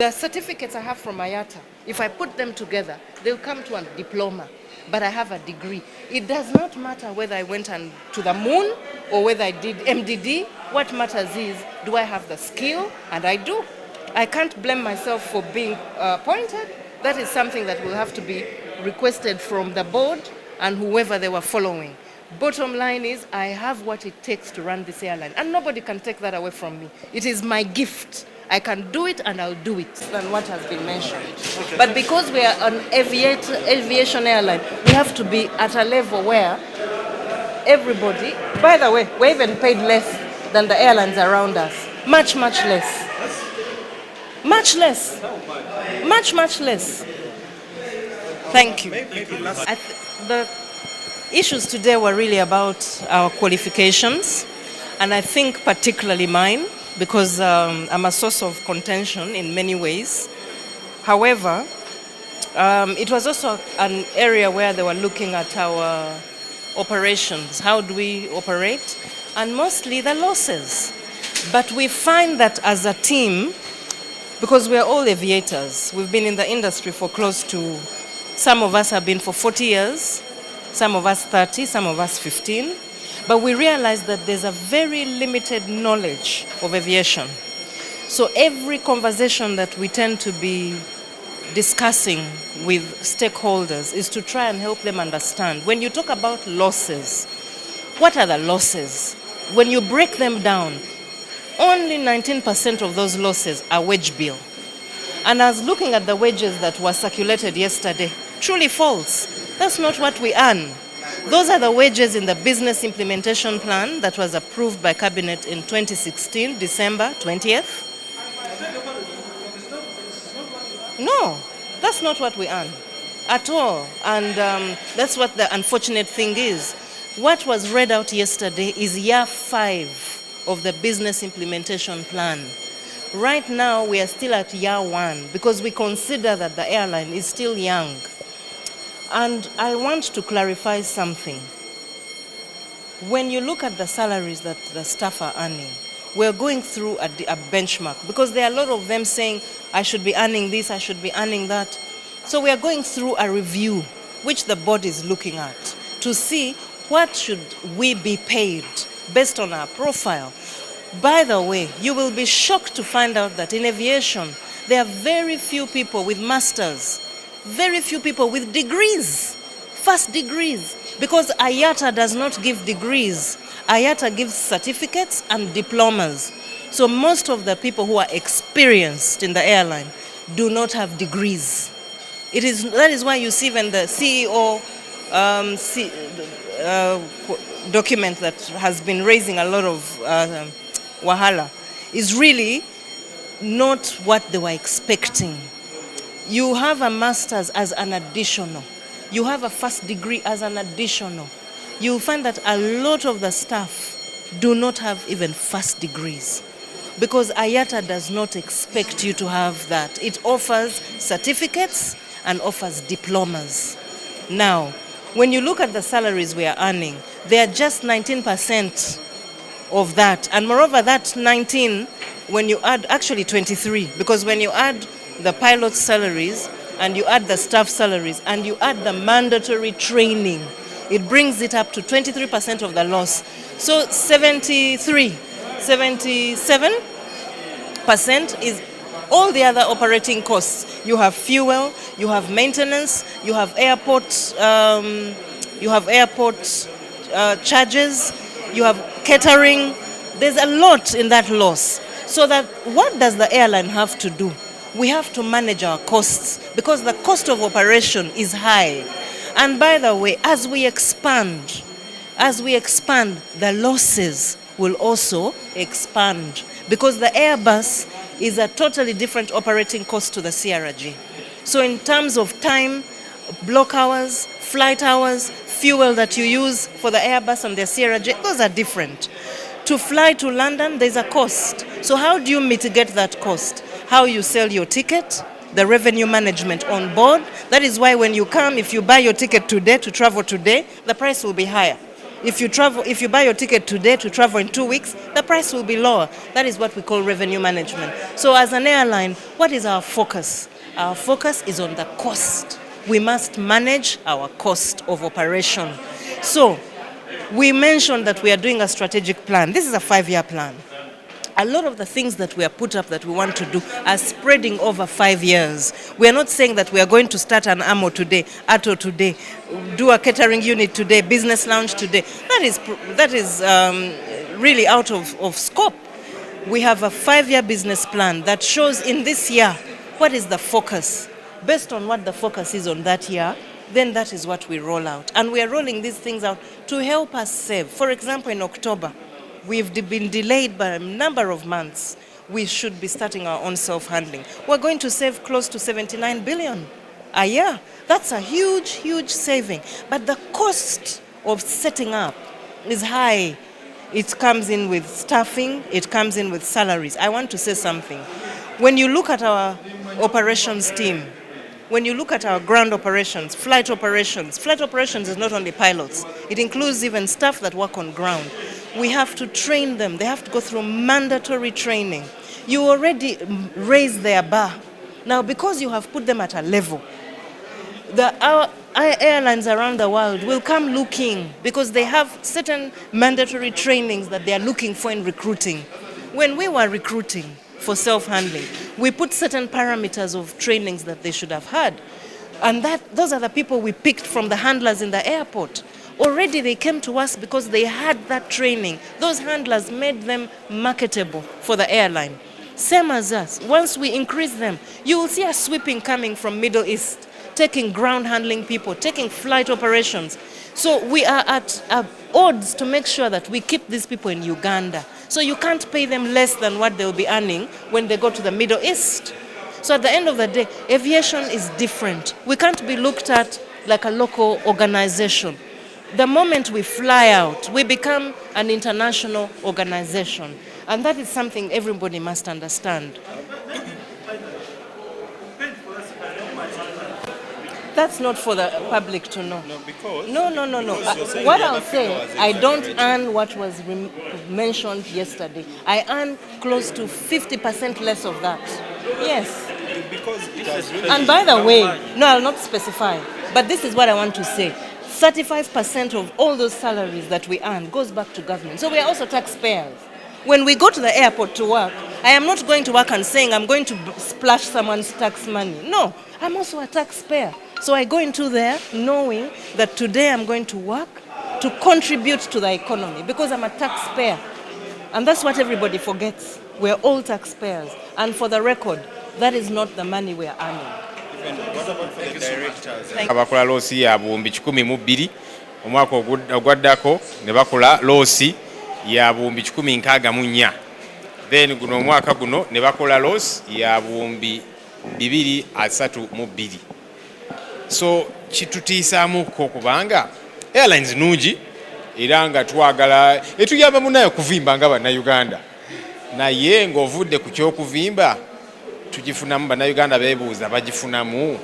The certificates I have from IATA, if I put them together, they'll come to a diploma, but I have a degree. It does not matter whether I went to the moon or whether I did MDD. What matters is, do I have the skill? And I do. I can't blame myself for being appointed. That is something that will have to be requested from the board and whoever they were following. Bottom line is, I have what it takes to run this airline, and nobody can take that away from me. It is my gift. I can do it and I'll do it than what has been mentioned. Okay. But because we are an aviation airline, we have to be at a level where everybody, by the way, we're even paid less than the airlines around us. Much, much less. Much less. Much, much less. Thank you. The issues today were really about our qualifications, and I think particularly mine, because I'm a source of contention in many ways. However, it was also an area where they were looking at our operations. How do we operate? And mostly the losses. But we find that as a team, because we're all aviators, we've been in the industry for close to, some of us have been for 40 years, some of us 30, some of us 15. But we realize that there's a very limited knowledge of aviation. So every conversation that we tend to be discussing with stakeholders is to try and help them understand. When you talk about losses, what are the losses? When you break them down, only 19% of those losses are wage bill. And I was looking at the wages that were circulated yesterday. Truly false. That's not what we earn. Those are the wages in the business implementation plan that was approved by Cabinet in 2016, December 20th. No, that's not what we earn at all. And that's what the unfortunate thing is. What was read out yesterday is year 5 of the business implementation plan. Right now, we are still at year 1 because we consider that the airline is still young. And I want to clarify something. When you look at the salaries that the staff are earning, we're going through a benchmark because there are a lot of them saying, I should be earning this, I should be earning that. So we are going through a review, which the board is looking at, to see what should we be paid based on our profile. By the way, you will be shocked to find out that in aviation, there are very few people with masters. Very few people with degrees, first degrees, because IATA does not give degrees. IATA gives certificates and diplomas. So most of the people who are experienced in the airline do not have degrees. That is why you see when the CEO document that has been raising a lot of wahala is really not what they were expecting. You have a master's as an additional. You have a first degree as an additional. You'll find that a lot of the staff do not have even first degrees because IATA does not expect you to have that. It offers certificates and offers diplomas. Now, when you look at the salaries we are earning, they are just 19% of that. And moreover, that 19, when you add, actually 23, because when you add the pilot salaries, and you add the staff salaries, and you add the mandatory training, it brings it up to 23% of the loss. So 77% is all the other operating costs. You have fuel, you have maintenance, you have airport charges, you have catering. There's a lot in that loss. So that what does the airline have to do? We have to manage our costs because the cost of operation is high. And by the way, as we expand, the losses will also expand because the Airbus is a totally different operating cost to the CRG. So in terms of time, block hours, flight hours, fuel that you use for the Airbus and the CRJ, those are different. To fly to London, there's a cost. So how do you mitigate that cost? How you sell your ticket, the revenue management on board. That is why when you come, if you buy your ticket today to travel today, the price will be higher. If you buy your ticket today to travel in 2 weeks, the price will be lower. That is what we call revenue management. So as an airline, what is our focus? Our focus is on the cost. We must manage our cost of operation. So we mentioned that we are doing a strategic plan. This is a 5-year plan. A lot of the things that we are put up that we want to do are spreading over 5 years. We are not saying that we are going to start an AMO today, ATO today, do a catering unit today, business lounge today. That is really out of scope. We have a 5-year business plan that shows in this year what is the focus. Based on what the focus is on that year, then that is what we roll out. And we are rolling these things out to help us save. For example, in October, we've been delayed by a number of months. We should be starting our own self-handling. We're going to save close to 79 billion a year. That's a huge, huge saving. But the cost of setting up is high. It comes in with staffing, it comes in with salaries. I want to say something. When you look at our operations team, when you look at our ground operations, flight operations is not only pilots. It includes even staff that work on ground. We have to train them. They have to go through mandatory training. You already raise their bar. Now, because you have put them at a level, our airlines around the world will come looking because they have certain mandatory trainings that they are looking for in recruiting. When we were recruiting for self-handling, we put certain parameters of trainings that they should have had. And those are the people we picked from the handlers in the airport. Already they came to us because they had that training. Those handlers made them marketable for the airline. Same as us. Once we increase them, you will see a sweeping coming from Middle East, taking ground handling people, taking flight operations. So we are at odds to make sure that we keep these people in Uganda. So you can't pay them less than what they'll be earning when they go to the Middle East. So at the end of the day, aviation is different. We can't be looked at like a local organization. The moment we fly out, we become an international organization. And that is something everybody must understand. That's not for the public to know. No, because... No. What I'll say, I don't earn what was mentioned yesterday. I earn close to 50% less of that. Yes. Because it has really... And by the way, no, I'll not specify, but this is what I want to say. 35% of all those salaries that we earn goes back to government. So we are also taxpayers. When we go to the airport to work, I am not going to work and saying I'm going to splash someone's tax money. No, I'm also a taxpayer. So I go into there knowing that today I'm going to work to contribute to the economy because I'm a taxpayer. And that's what everybody forgets. We're all taxpayers. And for the record, that is not the money we are earning. What about for the directors? Abakola loosi ya buwumbi 1,200 omwaka ogwaddako ne bakola loosi ya buwumbi 164. Then guno omwaka guno ne bakola loosi ya buwumbi 232. So kitutiisaamuko kubanga Airlines nungi era nga twagala etuyamba munayo kuvimba nga bannayuganda. Naye ng'ovudde ku ky'okuvimba tugifunamu bannayuganda beebuuza bagifunamu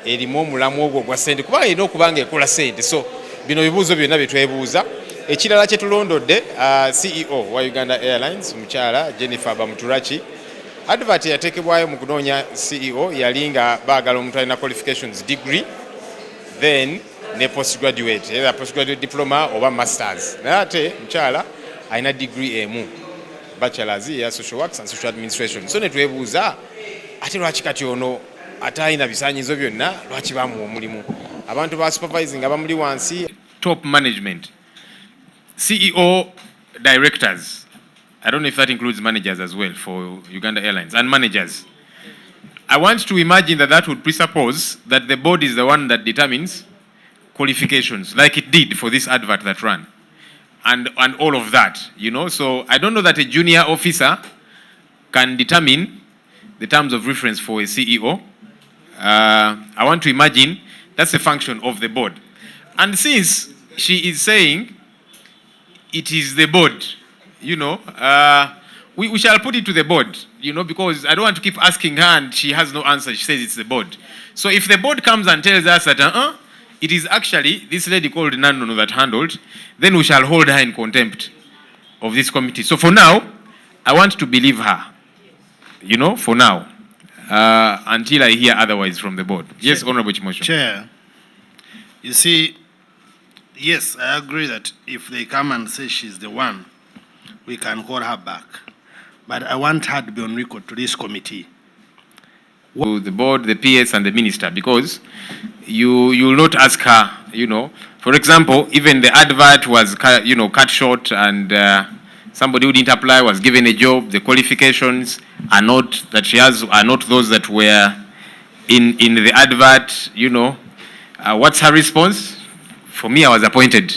erimu omulamu ogwo gwa ssente kubanga erina okubanga ekola ssente. So bino bibuuzo byonna bye twebuuza. Ekirala kye tulondodde CEO wa Uganda Airlines omukyala Jennifer Bamutulaki, advert yateekebwayo mu kunoonya CEO yali nga baagala omuntu alina qualifications degree then ne postgraduate, either postgraduate diploma oba masters. Naye ate mukyala alina degree emu, bachelors ya social works and social administration. So ne twebuuza ate lwaki kati ono ate alina bisaanyizo byonna lwaki bamuwa omulimu. Abantu ba supervising abamuli wansi, top management, CEO, directors. I don't know if that includes managers as well for Uganda Airlines, and managers. I want to imagine that would presuppose that the board is the one that determines qualifications, like it did for this advert that ran, and all of that, you know. So I don't know that a junior officer can determine the terms of reference for a CEO. I want to imagine that's a function of the board. And since she is saying it is the board, you know, we shall put it to the board, you know, because I don't want to keep asking her and she has no answer. She says it's the board. So if the board comes and tells us that it is actually this lady called Nanono that handled, then we shall hold her in contempt of this committee. So for now, I want to believe her, you know, for now, until I hear otherwise from the board. Yes, Honorable Chimosho. Chair, you see, yes, I agree that if they come and say she's the one, we can call her back. But I want her to be on record to this committee. To the board, the PS, and the minister, because you will not ask her, you know. For example, even the advert was, cut short, and somebody who didn't apply was given a job. The qualifications are not that she has are not those that were in the advert. You know, what's her response? For me, I was appointed,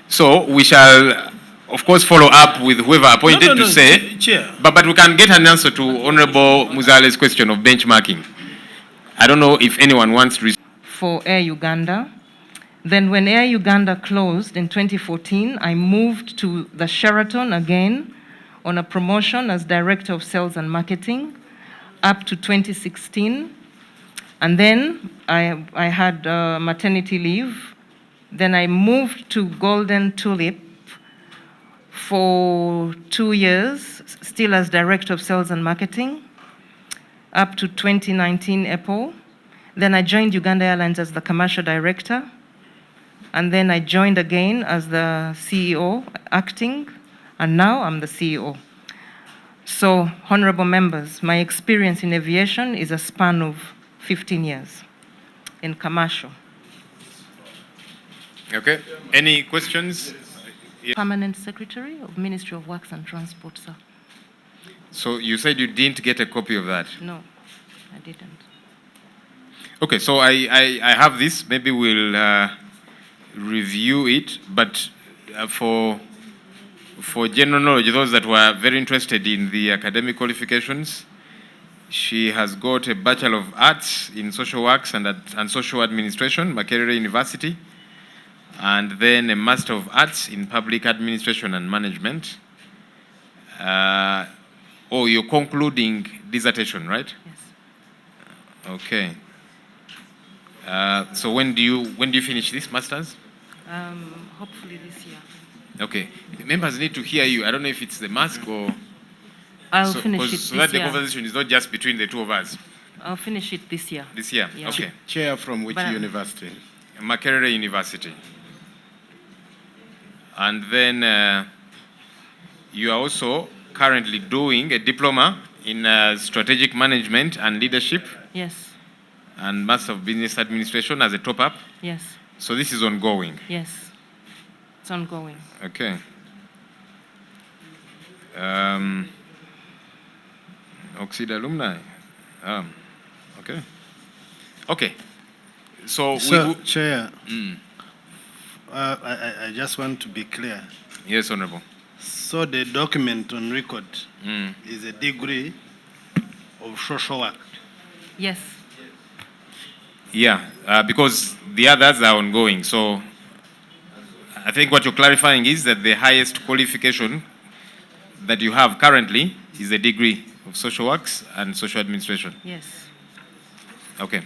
so we shall, of course, follow up with whoever appointed to say. Chair. But we can get an answer to Honorable Muzale's question of benchmarking. I don't know if anyone wants to. For Air Uganda. Then when Air Uganda closed in 2014, I moved to the Sheraton again on a promotion as Director of Sales and Marketing up to 2016. And then I had maternity leave. Then I moved to Golden Tulip for 2 years, still as Director of Sales and Marketing, up to 2019 April. Then I joined Uganda Airlines as the Commercial Director. And then I joined again as the CEO, acting, and now I'm the CEO. So, honorable members, my experience in aviation is a span of 15 years in commercial. Okay. Any questions? Permanent Secretary of Ministry of Works and Transport, sir. So you said you didn't get a copy of that? No, I didn't. Okay, so I have this. Maybe we'll review it, but for general knowledge, those that were very interested in the academic qualifications, she has got a Bachelor of Arts in Social Works and Social Administration, Makerere University, and then a Master of Arts in Public Administration and Management. You're concluding dissertation, right? Yes. Okay. So when do you finish this master's? Hopefully this year. Okay. Members need to hear you. I don't know if it's the mask or. I'll finish it this so that the year. conversation is not just between the two of us. I'll finish it this year. This year. Yeah. Okay. Chair from which But, university? Makerere University. And then you are also currently doing a diploma in strategic management and leadership Yes. and Master of Business Administration as a top-up. Yes. So this is ongoing. Yes. It's ongoing. Okay. Oxide alumni. Okay. Okay. So Chair, I just want to be clear. Yes, Honorable. So the document on record is a degree of social work. Yes. Yeah, because the others are ongoing. So I think what you're clarifying is that the highest qualification that you have currently is a degree of social works and social administration. Yes. Okay.